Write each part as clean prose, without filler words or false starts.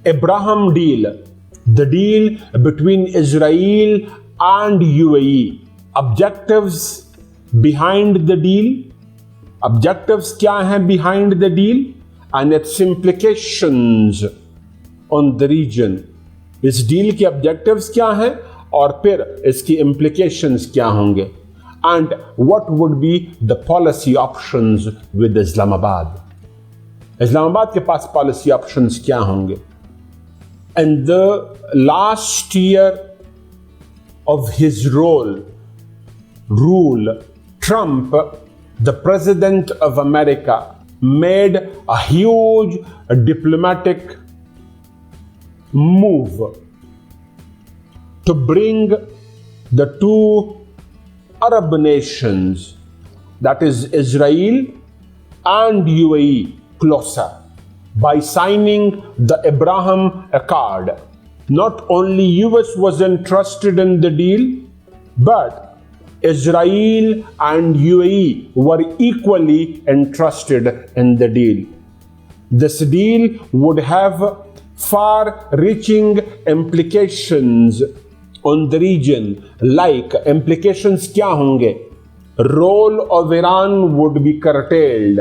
Abraham deal, the deal between Israel and UAE. Objectives behind the deal. Objectives क्या हैं behind the deal and its implications on the region. इस deal के objectives क्या हैं और फिर इसकी implications क्या होंगे. And what would be the policy options with Islamabad? Islamabad के पास policy options क्या होंगे? In the last year of his rule, Trump, the president of America, made a huge diplomatic move to bring the two Arab nations, that is Israel and UAE, closer by signing the Abraham Accord. Not only US was interested in the deal, but Israel and UAE were equally interested in the deal. This deal would have far-reaching implications on the region. Like implications क्या होंगे? Role of Iran would be curtailed.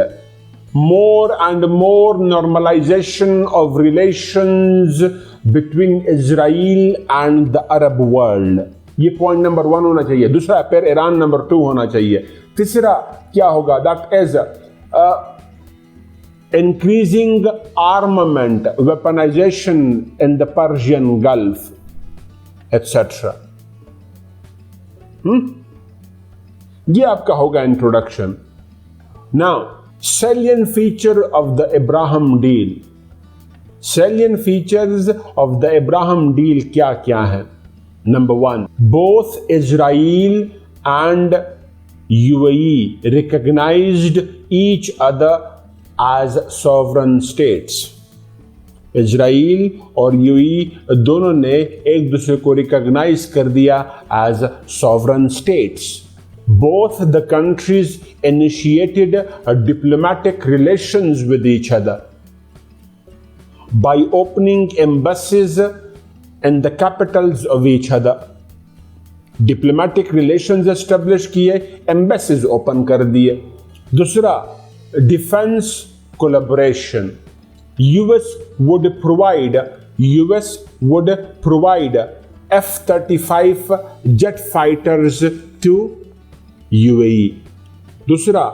More and more normalization of relations between Israel and the Arab world. ये point number 1 होना चाहिए. दूसरा फिर Iran number 2 होना चाहिए. तीसरा क्या होगा? That is increasing armament, weaponization in the Persian Gulf, etc. ये आपका होगा introduction. Now, salient feature of the Abraham deal. Salient features of the Abraham deal क्या क्या है? Number 1, both Israel and UAE recognized each other as sovereign states. Israel और UAE दोनों ने एक दूसरे को रिकॉग्नाइज कर दिया as sovereign states. Both the countries initiated diplomatic relations with each other by opening embassies in the capitals of each other. Diplomatic relations establish किए, embassies open कर दिए. दूसरा, defense collaboration. US would provide F-35 jet fighters to UAE. दूसरा,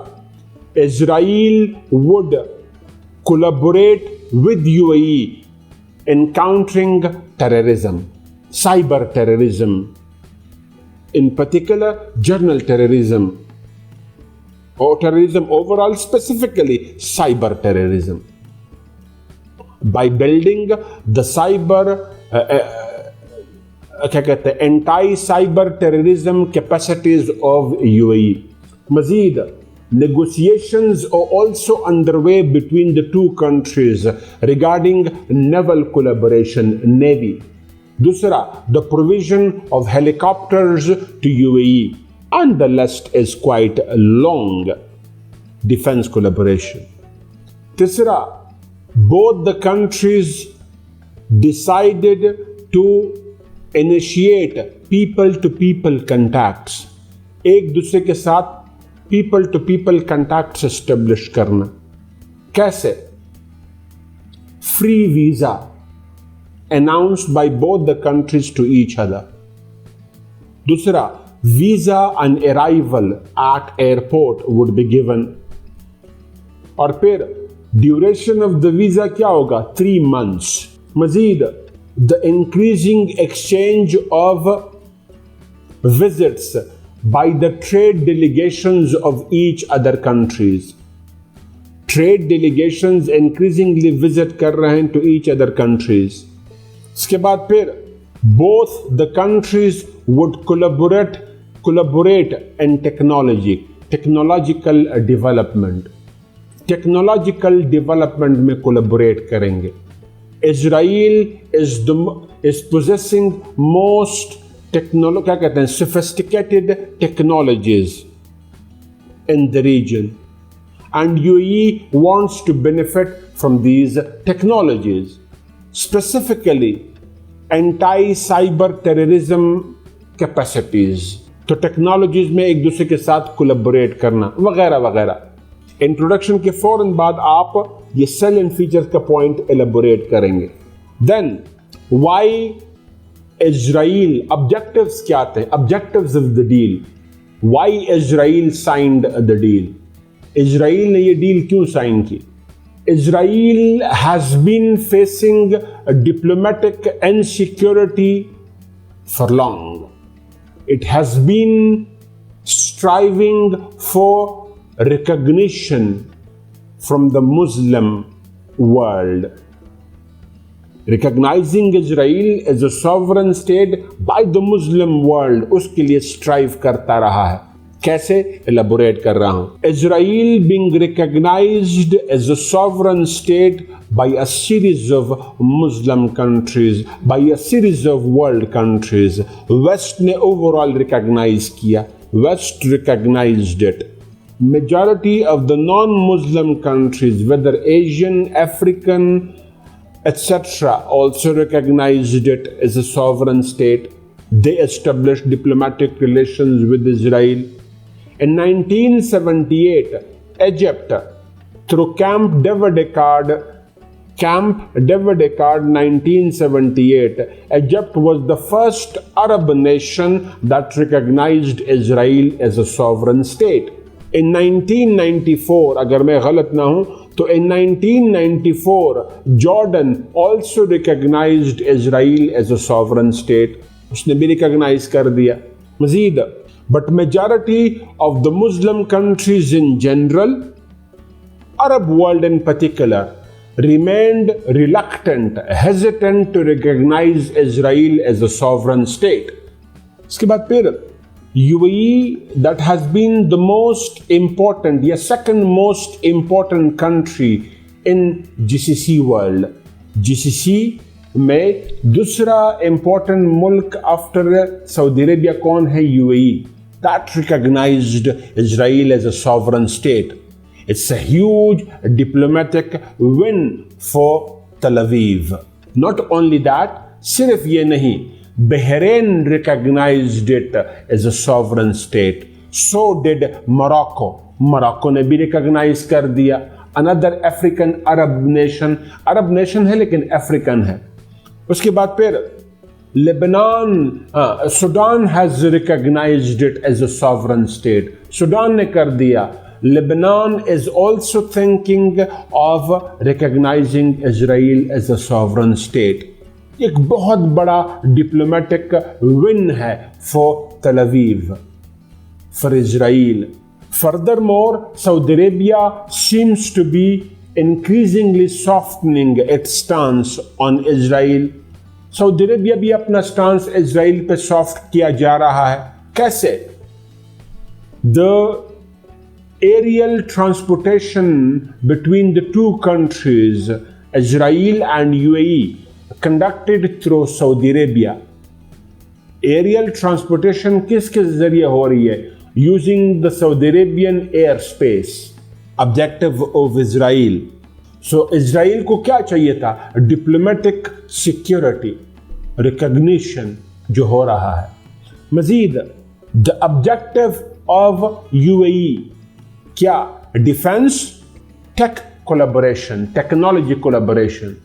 Israel would collaborate with UAE in countering terrorism, cyber terrorism, in particular journal terrorism, or terrorism overall, specifically cyber terrorism, by building the cyber anti-cyber terrorism capacities of UAE. Mazid, negotiations are also underway between the two countries regarding naval collaboration, Navy. Dusra, the provision of helicopters to UAE. And the list is quite long. Defense collaboration. Tisra, both the countries decided to initiate people-to-people contacts. एक दूसरे के साथ people-to-people contacts establish करना. कैसे? Free visa announced by both the countries to each other. दूसरा, visa and arrival at airport would be given. और फिर duration of the visa क्या होगा? 3 months. Majeed, the increasing exchange of visits by the trade delegations of each other countries. Trade delegations increasingly visit कर रहे हैं to each other countries. इसके बाद फिर both the countries would collaborate in technological development. Technological development में collaborate करेंगे. Israel is possessing most sophisticated technologies in the region, and UAE wants to benefit from these technologies. specifically anti-cyber terrorism capacities. तो technologies में एक दूसरे के साथ collaborate करना वगैरह वगैरह। इंट्रोडक्शन के फौरन बाद आप ये सेल एंड फीचर्स का पॉइंट एलेबोरेट करेंगे। देन व्हाई इजराइल, ऑब्जेक्टिव्स क्या थे, objectives of the deal, why Israel signed the deal, Israel ने ये डील क्यों साइन की। Israel has been facing diplomatic insecurity for long. It has been striving for recognition from the Muslim world. Recognizing Israel as a sovereign state by the Muslim world, उसके लिए strive करता रहा है. कैसे? Elaborate कर रहा हूं. Israel being recognized as a sovereign state by a series of Muslim countries, by a series of world countries. West ने overall recognize किया. West recognized it. Majority of the non-Muslim countries, whether Asian, African, etc., also recognized it as a sovereign state. They established diplomatic relations with Israel. In 1978, Egypt, through Camp David Accord 1978, Egypt was the first Arab nation that recognized Israel as a sovereign state. In 1994, अगर मैं गलत ना हूं तो in 1994, Jordan also recognized Israel as a sovereign state. उसने भी recognize कर दिया. मजीद, but majority of the Muslim countries in general, Arab world in particular, remained reluctant, hesitant to recognize Israel as a sovereign state. इसके बाद फिर UAE, that has been the most important, या second most important country in GCC world. GCC में दूसरा important मुल्क after Saudi Arabia कौन है? UAE. That recognized Israel as a sovereign state. It's a huge diplomatic win for Tel Aviv. Not only that, सिर्फ ये नहीं, Bahrain recognized it as a sovereign state. So did Morocco. Morocco ने भी recognize कर दिया. Another African Arab nation है लेकिन African है. उसके बाद फिर Lebanon, Sudan has recognized it as a sovereign state. Sudan ने कर दिया. Lebanon is also thinking of recognizing Israel as a sovereign state. एक बहुत बड़ा diplomatic win है for Tel Aviv, for Israel. Furthermore, Saudi Arabia seems to be increasingly softening its stance on Israel. Saudi Arabia भी अपना stance Israel पे soft किया जा रहा है. कैसे? The aerial transportation between the two countries, Israel and UAE, conducted through Saudi Arabia. Aerial transportation किसके जरिए हो रही है? Using the Saudi Arabian air space. Objective of Israel. So Israel को क्या चाहिए था? डिप्लोमेटिक सिक्योरिटी, रिकॉग्निशन जो हो रहा है. Majeed, the objective of UAE क्या? Defence, tech collaboration, technology collaboration.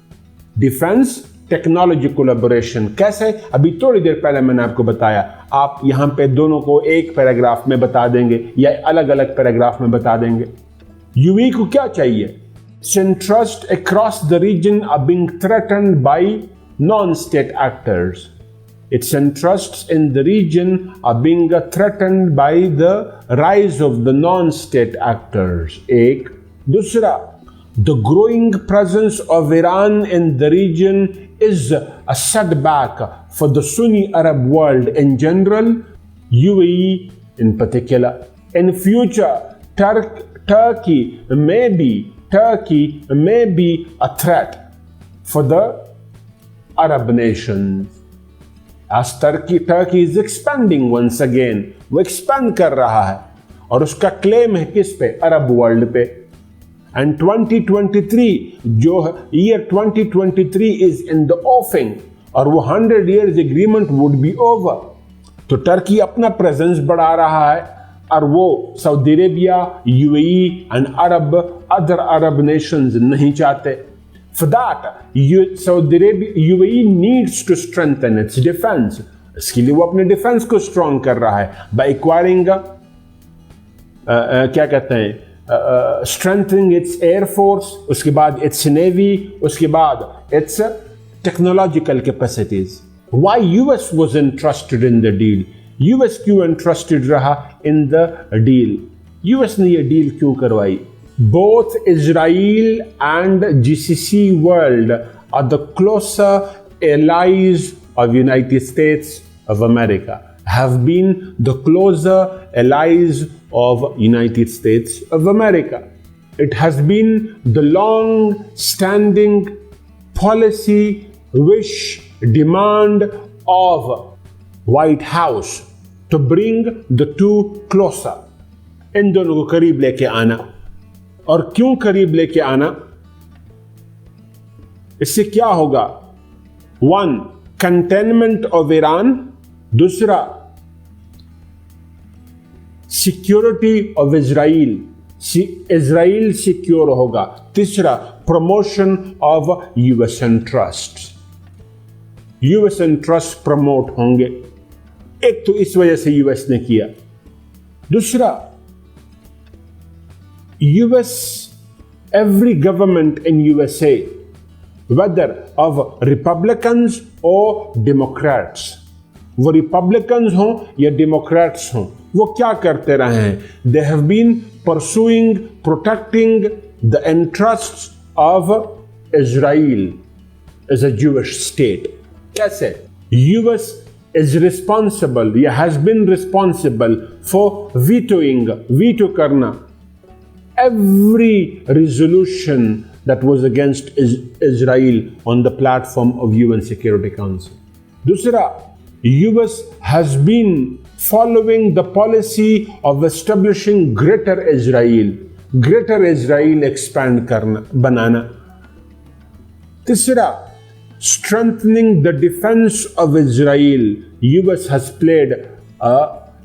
Defence technology collaboration कैसे? अभी थोड़ी देर पहले मैंने आपको बताया. आप यहां पे दोनों को एक पैराग्राफ में बता देंगे या अलग अलग पैराग्राफ में बता देंगे. यूएई को क्या चाहिए? Interests across the region are being threatened by non-state actors. Its interests in the region are being threatened by the rise of the non-state actors. एक. दूसरा, the growing presence of Iran in the region is a setback for the Sunni Arab world in general, UAE in particular. In future, Turkey may be a threat for the Arab nations. As Turkey is expanding once again. वो expand कर रहा है और उसका claim है किस पे? Arab world पे. and 2023 जो year 2023 is in the offing और वो 100 years agreement would be over। तो टर्की अपना प्रेजेंस बढ़ा रहा है और वो Saudi Arabia, UAE and other Arab Nations नहीं चाहते। For that, Saudi Arabia, UAE needs to strengthen its defense। इसके लिए वो अपने डिफेंस को स्ट्रॉन्ग कर रहा है by acquiring क्या कहते हैं strengthening its air force, उसके बाद its navy, उसके बाद its technological capacities। Why US was interested in the deal? US क्यों interested रहा in the deal? US ने ये डील क्यों करवाई? Both Israel and GCC world are the closer allies of United States of America, have been the closer allies of United States of America. It has been the long-standing policy, wish, demand of White House to bring the two closer. इन दोनों को करीब लेके आना। और क्यों करीब लेके आना? इससे क्या होगा? 1. कंटेनमेंट ऑफ ईरान, दूसरा security of Israel, Israel secure होगा, तीसरा promotion of US interest, US interest promote होंगे। एक तो इस वजह से यूएस ने किया, दूसरा US, every government in USA, whether of Republicans or Democrats, वो Republicans हों या Democrats हों, वो क्या करते रहे हैं? They have been pursuing, protecting the interests of Israel as a Jewish state. कैसे? US is responsible, या has been responsible for veto करना every resolution that was against Israel on the platform of UN Security Council. दूसरा, US has been following the policy of establishing Greater Israel expand करना, बनाना। तीसरा, strengthening the defense of Israel. US has played a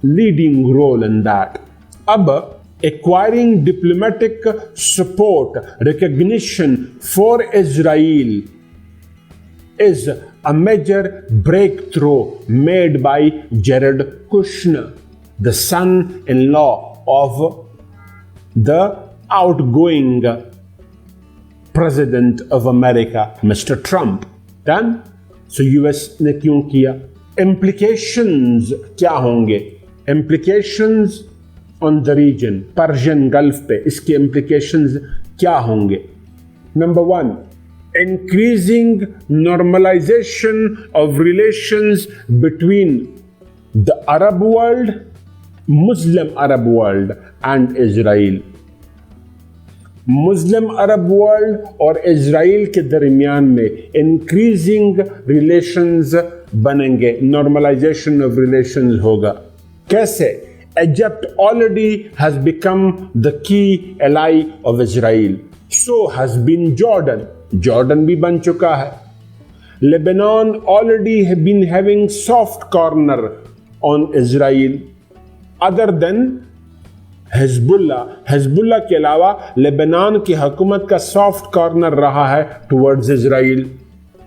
leading role in that. अब acquiring diplomatic support, recognition for Israel is a major breakthrough made by Jared Kushner, the son-in-law of the outgoing president of America, Mr. Trump. Done? So US ने क्यों किया? Implications क्या होंगे? Implications on the region, Persian Gulf पे इसके implications क्या होंगे? Number 1, increasing normalization of relations between the Arab world, Muslim Arab world and Israel. Muslim Arab world और Israel के दरमियान में increasing relations बनेंगे, normalization of relations होगा। कैसे? Egypt already has become the key ally of Israel. So has been Jordan. Jordan भी बन चुका है। Lebanon already have been having soft corner on Israel. Other than Hezbollah के अलावा Lebanon की हुकूमत का सॉफ्ट कॉर्नर रहा है towards Israel.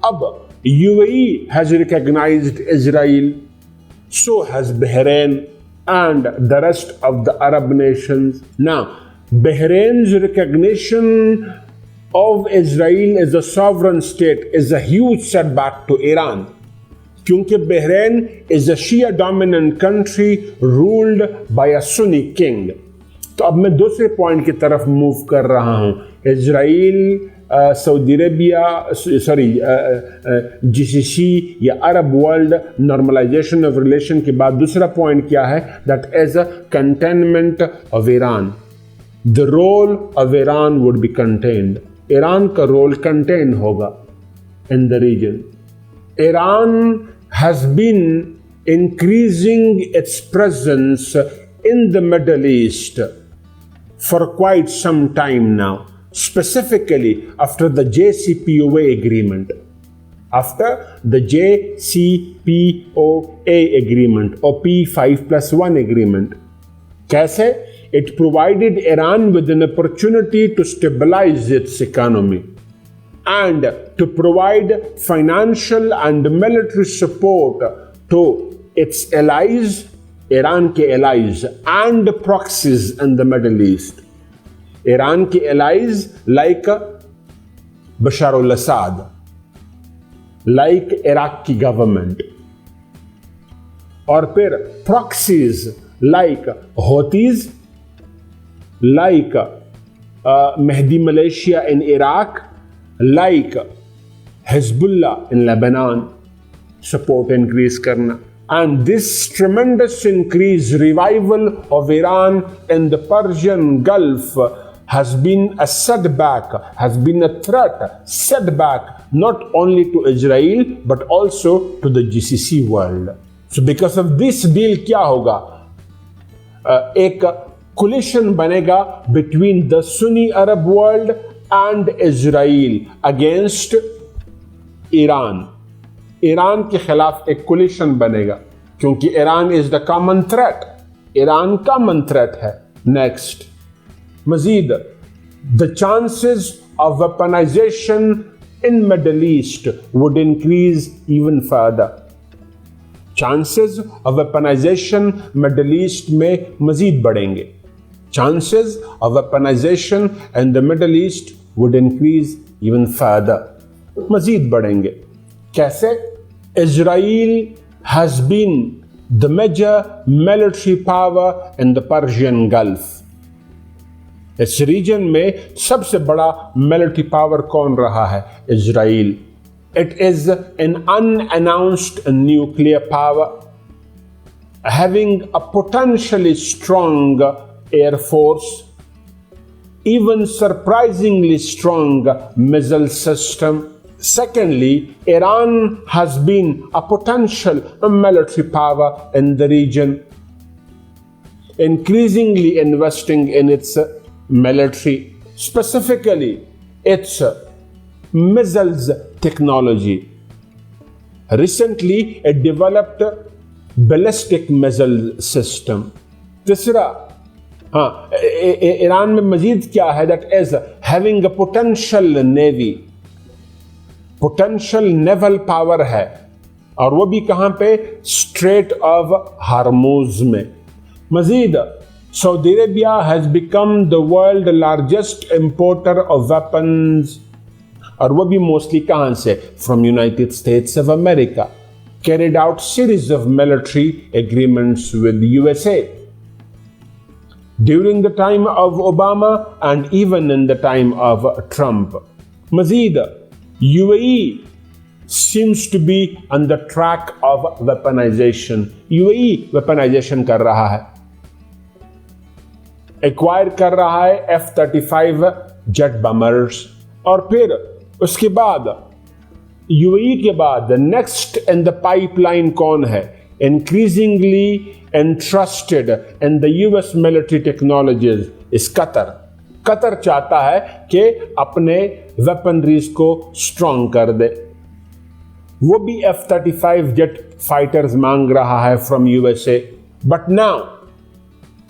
अब UAE has recognized Israel. So has Bahrain and the rest of the Arab nations. Now, Bahrain's recognition of Israel as a sovereign state is a huge setback to Iran. क्योंकि Bahrain is a Shia dominant country ruled by a Sunni king. तो अब मैं दूसरे point की तरफ move कर रहा हूँ। इजराइल, सऊदी अरेबिया, GCC या Arab world normalisation of relation के बाद दूसरा पॉइंट क्या है? That as a containment of Iran, the role of Iran would be contained. Iran का रोल कंटेन होगा in the region. Iran has been increasing its presence in the Middle East for quite some time now. specifically after the JCPOA agreement. After the JCPOA agreement or P5+1 agreement. कैसे? It provided Iran with an opportunity to stabilize its economy and to provide financial and military support to its allies, Iran के allies and proxies in the Middle East. Iran के allies like Bashar al-Assad, like Iraq की government, और फिर proxies like Houthis, like Mahdi militia in Iraq, like Hezbollah in Lebanon, support increase करना. And this tremendous increase, revival of Iran in the Persian Gulf has been a setback, has been a threat, setback, not only to Israel, but also to the GCC world. So because of this deal क्या होगा? एक coalition बनेगा between the Sunni Arab world and Israel against Iran. Iran के खिलाफ एक coalition बनेगा क्योंकि Iran is the common threat. Iran common threat है. Next. Majeed, the chances of weaponization in Middle East would increase even further. Chances of weaponization Middle East में मजीद बढ़ेंगे. Chances of weaponization in the Middle East would increase even further. मजीद बढ़ेंगे. कैसे? Israel has been the major military power in the Persian Gulf. इस reason में सबसे बड़ा military power कौन रहा है? Israel. It is an unannounced nuclear power, having a potentially strong air force, even surprisingly strong missile system. Secondly, Iran has been a potential military power in the region, increasingly investing in its military, specifically its missiles technology. Recently, it developed ballistic missile system. तीसरा, Iran में मजीद क्या है? That is having a potential navy, potential naval power है, और वो भी कहाँ पे? Strait of Hormuz में. मजीद, Saudi Arabia has become the world largest importer of weapons, और वो भी mostly कहाँ से? From United States of America. Carried out series of military agreements with the USA during the time of Obama and even in the time of Trump. Mazid, UAE seems to be on the track of weaponization. UAE weaponization कर रहा है, acquire कर रहा है F-35 jet bombers, और फिर उसके बाद UAE के बाद next in the pipeline कौन है? Increasingly interested in the US military technologies is Qatar. Qatar चाहता है कि अपने वेपनरीज को स्ट्रॉन्ग कर दे. वो भी F-35 जेट फाइटर्स मांग रहा है फ्रॉम USA. बट नाउ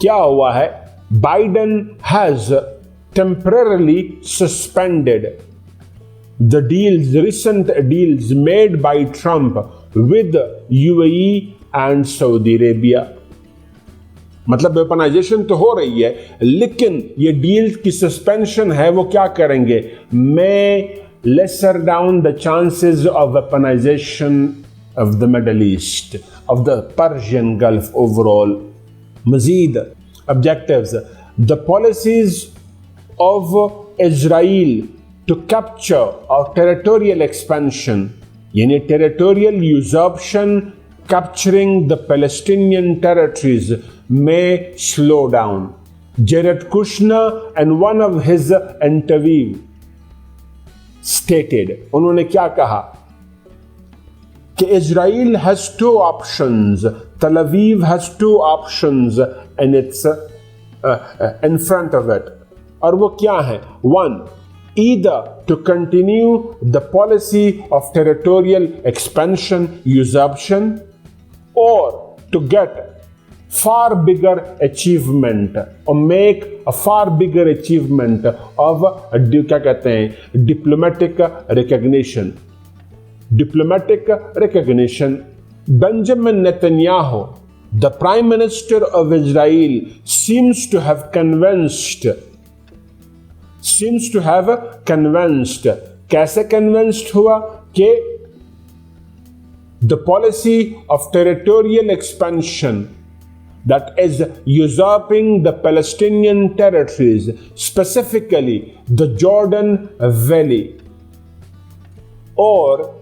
क्या हुआ है? Biden has temporarily suspended the recent deals made by Trump with UAE and Saudi Arabia. मतलब वेपनाइजेशन तो हो रही है, लेकिन ये डील की सस्पेंशन है. वो क्या करेंगे? May lesser down the chances of weaponization of the Middle East, of the Persian Gulf overall. Majeed objectives, the policies of Israel to capture or territorial expansion, यानी territorial usurpation, capturing the Palestinian territories may slow down. Jared Kushner and one of his interview stated, उन्होंने क्या कहा कि Israel has two options. Tel Aviv has two options in its in front of it. और वो क्या है? 1. Either to continue the policy of territorial expansion, usurpation, or to get far bigger achievement or make a far bigger achievement of क्या कहते हैं, diplomatic recognition. Diplomatic recognition. Benjamin Netanyahu, the Prime Minister of Israel, seems to have convinced. कैसे convinced हुआ? कि the policy of territorial expansion, that is usurping the Palestinian territories, specifically the Jordan Valley or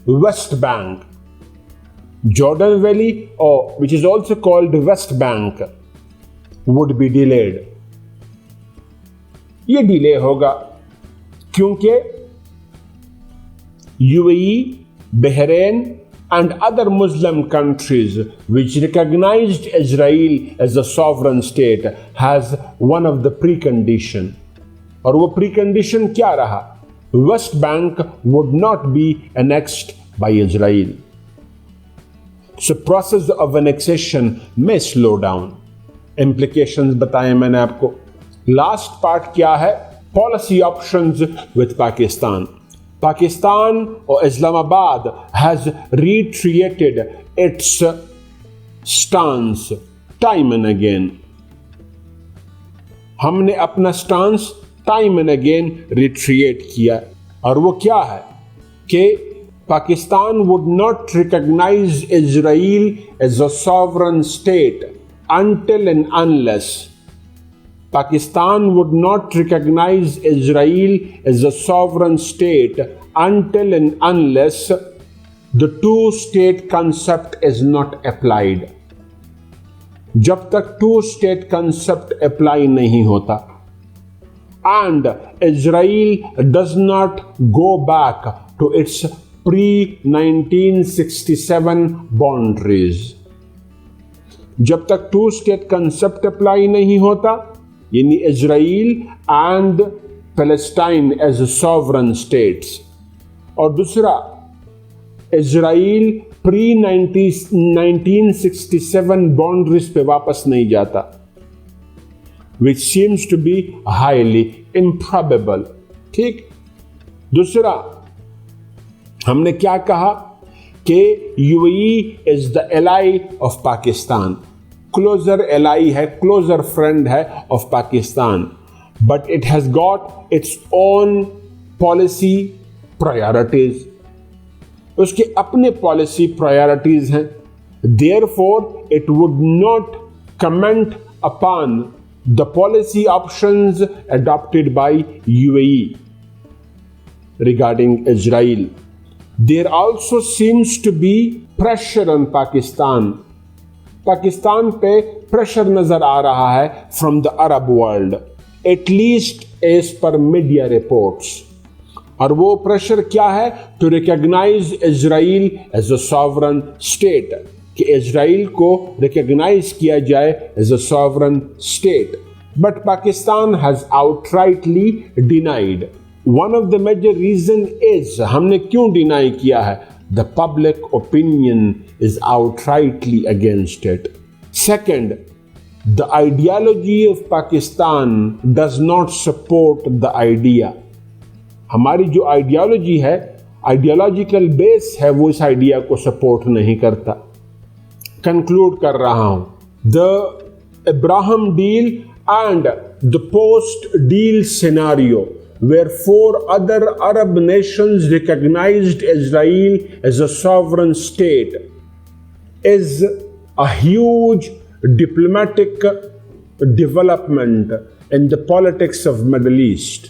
West Bank. Jordan Valley, or which is also called West Bank, would be delayed. ये delay होगा क्योंकि UAE, Bahrain and other Muslim countries which recognized Israel as a sovereign state has one of the precondition. और वो precondition क्या रहा? West Bank would not be annexed by Israel. So process of annexation may slow down. Implications बताएं मैंने आपको. Last part क्या है? Policy options with Pakistan. Pakistan or Islamabad has reiterated its stance time and again. हमने अपना stance time and again reiterate किया और वो क्या है? कि Pakistan would not recognize Israel as a sovereign state until and unless Pakistan would not recognize Israel as a sovereign state until and unless the two-state concept is not applied. जब तक two-state concept apply नहीं होता and Israel does not go back to its pre-1967 boundaries. जब तक two-state concept apply नहीं होता, यानी Israel and Palestine as sovereign states, और दूसरा Israel pre-1967 boundaries पे वापस नहीं जाता, which seems to be highly improbable. ठीक. दूसरा हमने क्या कहा कि UAE is the ally of Pakistan, closer ally है, closer friend है of Pakistan, but it has got its own policy priorities. उसके अपने policy priorities हैं. Therefore, it would not comment upon the policy options adopted by UAE regarding Israel. There also seems to be pressure on Pakistan. Pakistan पे pressure नजर आ रहा है from the Arab world, at least as per media reports. और वो pressure क्या है? To recognize Israel as a sovereign state, कि Israel को recognize किया जाए as a sovereign state. But Pakistan has outrightly denied. One of the major reason is, हमने क्यों deny किया है? The public opinion is outrightly against it. Second, the ideology of Pakistan does not support the idea. हमारी जो ideology है, ideological base है, वो इस idea को support नहीं करता. Conclude कर रहा हूँ. The Abraham deal and the post-deal scenario where 4 other Arab nations recognized Israel as a sovereign state is a huge diplomatic development in the politics of Middle East,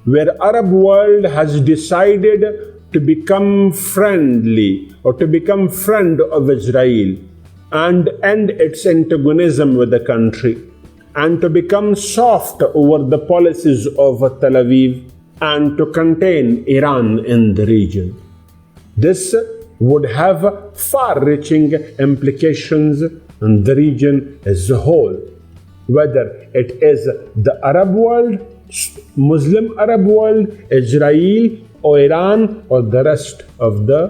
where Arab world has decided to become friendly or to become friend of Israel and end its antagonism with the country, and to become soft over the policies of Tel Aviv and to contain Iran in the region. This would have far-reaching implications in the region as a whole, whether it is the Arab world Muslim Arab world, Israel और Iran और the rest of the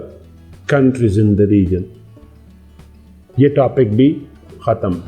countries in the region. ये topic भी ख़त्म।